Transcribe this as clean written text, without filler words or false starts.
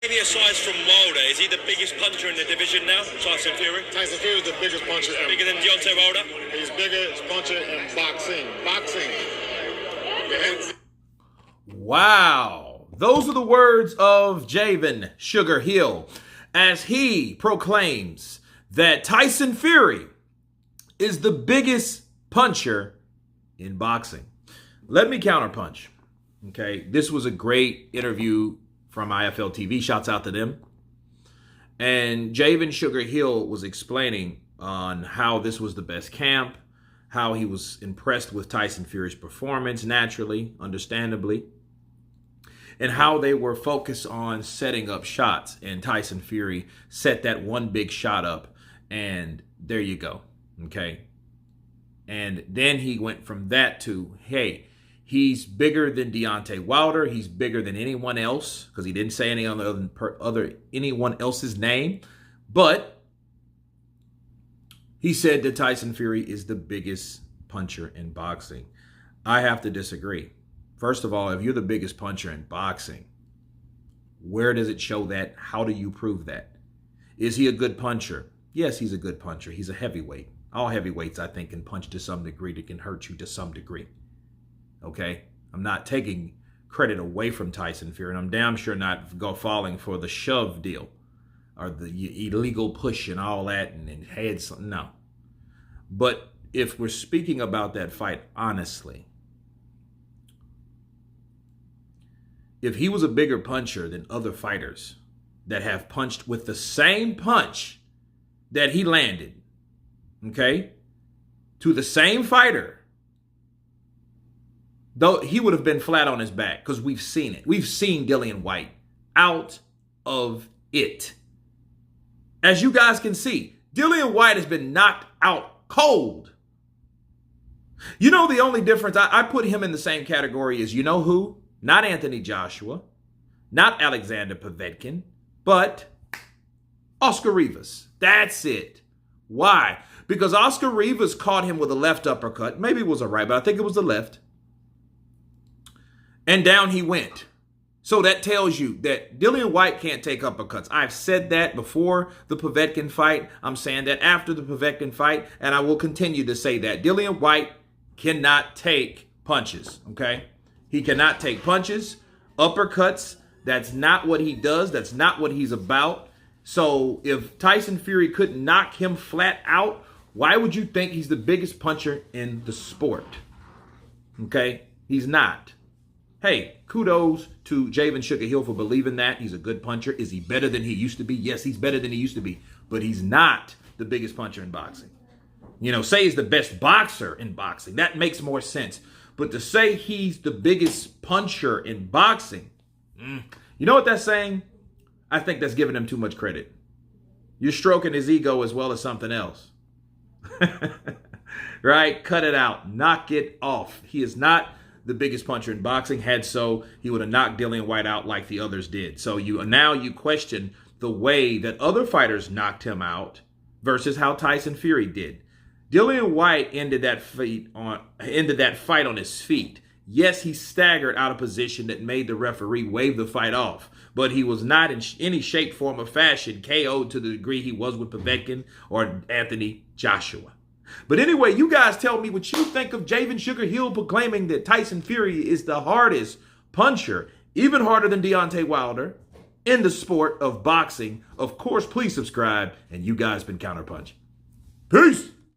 Maybe aside from Wilder, is he the biggest puncher in the division now, Tyson Fury? Tyson Fury is the biggest puncher ever. Bigger than Deontay Wilder? He's biggest puncher in boxing. Wow. Those are the words of Javan Sugar Hill as he proclaims that Tyson Fury is the biggest puncher in boxing. Let me counterpunch. Okay, this was a great interview from IFL TV. Shouts out to them. And Javan Sugar Hill was explaining on how this was the best camp, how he was impressed with Tyson Fury's performance naturally, understandably, and how they were focused on setting up shots. And Tyson Fury set that one big shot up, and there you go. Okay. And then he went from that to, hey, he's bigger than Deontay Wilder. He's bigger than anyone else, because he didn't say any other anyone else's name. But he said that Tyson Fury is the biggest puncher in boxing. I have to disagree. First of all, if you're the biggest puncher in boxing, where does it show that? How do you prove that? Is he a good puncher? Yes, he's a good puncher. He's a heavyweight. All heavyweights, I think, can punch to some degree. That can hurt you to some degree. Okay? I'm not taking credit away from Tyson Fury, and I'm damn sure not falling for the shove deal or the illegal push and all that and heads. No. But if we're speaking about that fight honestly, if he was a bigger puncher than other fighters that have punched with the same punch that he landed, okay, to the same fighter, though, he would have been flat on his back, because we've seen it. We've seen Dillian Whyte out of it. As you guys can see, Dillian Whyte has been knocked out cold. You know the only difference, I put him in the same category as, you know who? Not Anthony Joshua, not Alexander Povetkin, but Oscar Rivas. That's it. Why? Because Oscar Rivas caught him with a left uppercut. Maybe it was a right, but I think it was the left. And down he went. So that tells you that Dillian Whyte can't take uppercuts. I've said that before the Povetkin fight. I'm saying that after the Povetkin fight, and I will continue to say that. Dillian Whyte cannot take punches, okay? He cannot take punches, uppercuts. That's not what he does. That's not what he's about. So if Tyson Fury couldn't knock him flat out, why would you think he's the biggest puncher in the sport? Okay? He's not. Hey, kudos to Javan Sugar Hill for believing that. He's a good puncher. Is he better than he used to be? Yes, he's better than he used to be. But he's not the biggest puncher in boxing. You know, say he's the best boxer in boxing. That makes more sense. But to say he's the biggest puncher in boxing, you know what that's saying? I think that's giving him too much credit. You're stroking his ego as well as something else. Right? Cut it out. Knock it off. He is not the biggest puncher in boxing. Had so, he would have knocked Dillian Whyte out like the others did. So now you question the way that other fighters knocked him out versus how Tyson Fury did. Dillian Whyte ended that fight on his feet. Yes, he staggered out of position that made the referee wave the fight off, but he was not in any shape, form, or fashion KO'd to the degree he was with Povetkin or Anthony Joshua. But anyway, you guys tell me what you think of Javan Sugar Hill proclaiming that Tyson Fury is the hardest puncher, even harder than Deontay Wilder, in the sport of boxing. Of course, please subscribe, and you guys been Counterpunch. Peace!